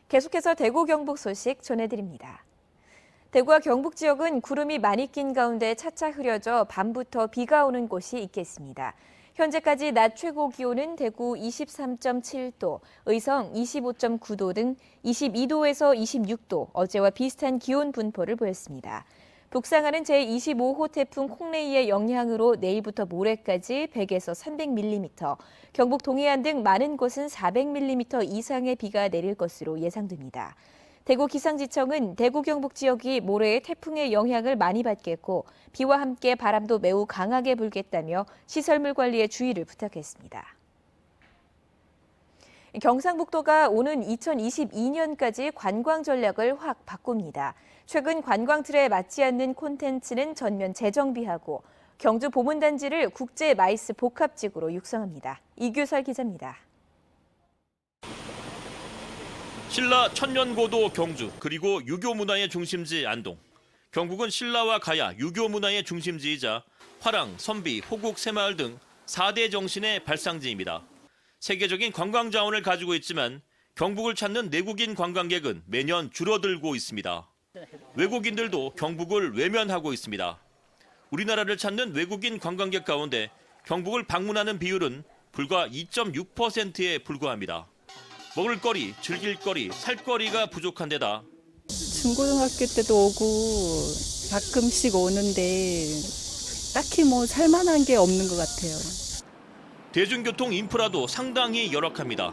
계속해서 대구 경북 소식 전해드립니다. 대구와 경북 지역은 구름이 많이 낀 가운데 차차 흐려져 밤부터 비가 오는 곳이 있겠습니다. 현재까지 낮 최고 기온은 대구 23.7도, 의성 25.9도 등 22도에서 26도, 어제와 비슷한 기온 분포를 보였습니다. 북상하는 제25호 태풍 콩레이의 영향으로 내일부터 모레까지 100에서 300mm, 경북 동해안 등 많은 곳은 400mm 이상의 비가 내릴 것으로 예상됩니다. 대구 기상지청은 대구 경북 지역이 모레 태풍의 영향을 많이 받겠고 비와 함께 바람도 매우 강하게 불겠다며 시설물 관리에 주의를 부탁했습니다. 경상북도가 오는 2022년까지 관광 전략을 확 바꿉니다. 최근 관광 틀에 맞지 않는 콘텐츠는 전면 재정비하고 경주 보문단지를 국제 마이스 복합지구로 육성합니다. 이규설 기자입니다. 신라 천년고도 경주, 그리고 유교 문화의 중심지 안동. 경북은 신라와 가야, 유교 문화의 중심지이자 화랑, 선비, 호국, 새마을 등 4대 정신의 발상지입니다. 세계적인 관광 자원을 가지고 있지만 경북을 찾는 내국인 관광객은 매년 줄어들고 있습니다. 외국인들도 경북을 외면하고 있습니다. 우리나라를 찾는 외국인 관광객 가운데 경북을 방문하는 비율은 불과 2.6%에 불과합니다. 먹을거리, 즐길거리, 살거리가 부족한 데다 중고등학교 때도 오고 가끔씩 오는데 딱히 뭐 살만한 게 없는 것 같아요. 대중교통 인프라도 상당히 열악합니다.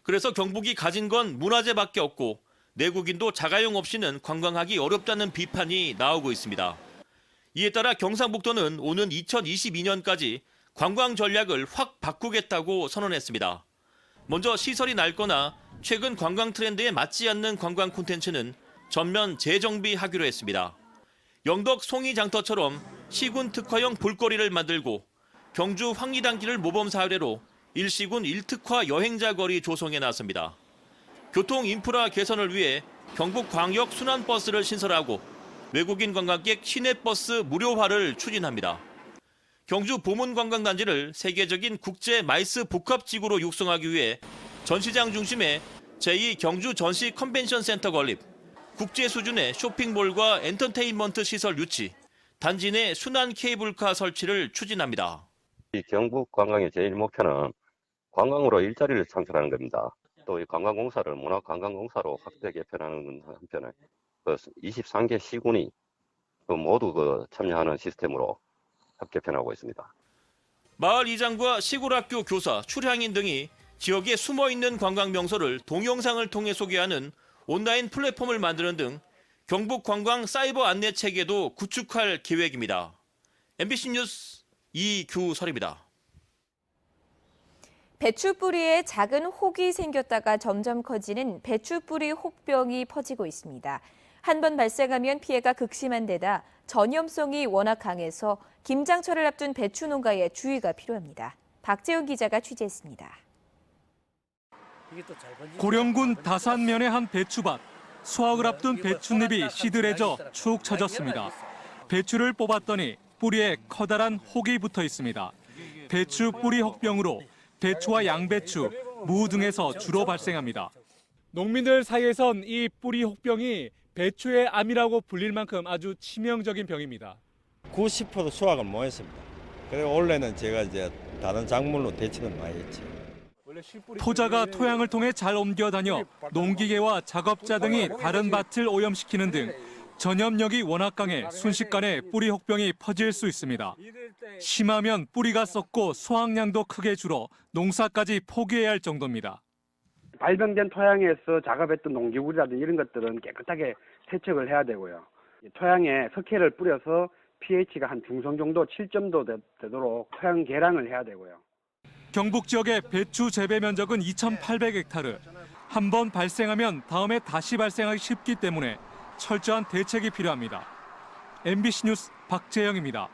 그래서 경북이 가진 건 문화재밖에 없고 내국인도 자가용 없이는 관광하기 어렵다는 비판이 나오고 있습니다. 이에 따라 경상북도는 오는 2022년까지 관광 전략을 확 바꾸겠다고 선언했습니다. 먼저 시설이 낡거나 최근 관광 트렌드에 맞지 않는 관광 콘텐츠는 전면 재정비하기로 했습니다. 영덕 송이장터처럼 시군 특화형 볼거리를 만들고 경주 황리단길을 모범 사례로 일시군 1특화 여행자 거리 조성에 나섭니다. 교통 인프라 개선을 위해 경북광역 순환버스를 신설하고 외국인 관광객 시내버스 무료화를 추진합니다. 경주 보문관광단지를 세계적인 국제 마이스 복합지구로 육성하기 위해 전시장 중심에 제2 경주 전시 컨벤션 센터 건립, 국제 수준의 쇼핑몰과 엔터테인먼트 시설 유치, 단지 내 순환 케이블카 설치를 추진합니다. 이 경북 관광의 제일 목표는 관광으로 일자리를 창출하는 겁니다. 또 이 관광공사를 문화관광공사로 확대 개편하는 한편에 23개 시군이 모두 참여하는 시스템으로 개편하고 있습니다. 마을 이장과 시골학교 교사, 출향인 등이 지역에 숨어있는 관광 명소를 동영상을 통해 소개하는 온라인 플랫폼을 만드는 등 경북 관광 사이버 안내 체계도 구축할 계획입니다. MBC 뉴스 이규설입니다. 배추 뿌리에 작은 혹이 생겼다가 점점 커지는 배추 뿌리 혹병이 퍼지고 있습니다. 한 번 발생하면 피해가 극심한 데다 전염성이 워낙 강해서 김장철을 앞둔 배추 농가에 주의가 필요합니다. 박재훈 기자가 취재했습니다. 고령군 다산면의 한 배추밭. 수확을 앞둔 배춧잎이 시들해져 축 처졌습니다. 배추를 뽑았더니 뿌리에 커다란 혹이 붙어 있습니다. 배추 뿌리 혹병으로 배추와 양배추, 무 등에서 주로 발생합니다. 농민들 사이에선 이 뿌리 혹병이 배추의 암이라고 불릴 만큼 아주 치명적인 병입니다. 90% 수확을 못 했습니다. 그래서 원래는 제가 이제 다른 작물로 대체를 많이 했지. 토자가 토양을 통해 잘 옮겨 다녀 농기계와 작업자 등이 다른 밭을 오염시키는 등 전염력이 워낙 강해 순식간에 뿌리 혹병이 퍼질 수 있습니다. 심하면 뿌리가 썩고 수확량도 크게 줄어 농사까지 포기해야 할 정도입니다. 발병된 토양에서 작업했던 농기구라든지 이런 것들은 깨끗하게 세척을 해야 되고요. 토양에 석회를 뿌려서 pH가 한 중성 정도 7점도 되도록 토양 개량을 해야 되고요. 경북 지역의 배추 재배 면적은 2,800헥타르. 한 번 발생하면 다음에 다시 발생하기 쉽기 때문에 철저한 대책이 필요합니다. MBC 뉴스 박재영입니다.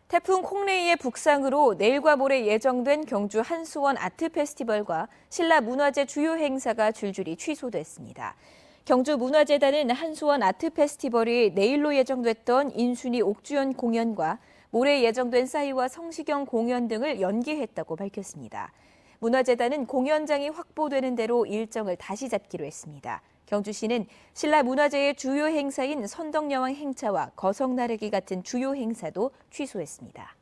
태풍 콩레이의 북상으로 내일과 모레 예정된 경주 한수원 아트 페스티벌과 신라 문화재 주요 행사가 줄줄이 취소됐습니다. 경주 문화재단은 한수원 아트 페스티벌이 내일로 예정됐던 인순이 옥주연 공연과 모레 예정된 싸이와 성시경 공연 등을 연기했다고 밝혔습니다. 문화재단은 공연장이 확보되는 대로 일정을 다시 잡기로 했습니다. 경주시는 신라 문화재의 주요 행사인 선덕여왕 행차와 거성나르기 같은 주요 행사도 취소했습니다.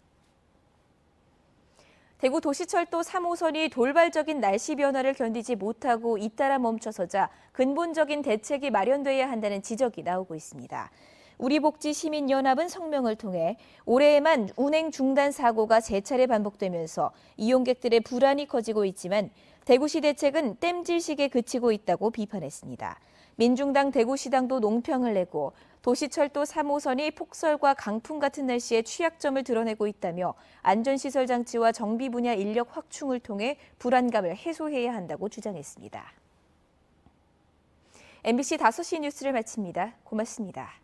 대구 도시철도 3호선이 돌발적인 날씨 변화를 견디지 못하고 잇따라 멈춰서자 근본적인 대책이 마련돼야 한다는 지적이 나오고 있습니다. 우리복지시민연합은 성명을 통해 올해에만 운행 중단 사고가 3차례 반복되면서 이용객들의 불안이 커지고 있지만 대구시 대책은 땜질식에 그치고 있다고 비판했습니다. 민중당 대구시당도 논평을 내고 도시철도 3호선이 폭설과 강풍 같은 날씨에 취약점을 드러내고 있다며 안전시설 장치와 정비 분야 인력 확충을 통해 불안감을 해소해야 한다고 주장했습니다. MBC 5시 뉴스를 마칩니다. 고맙습니다.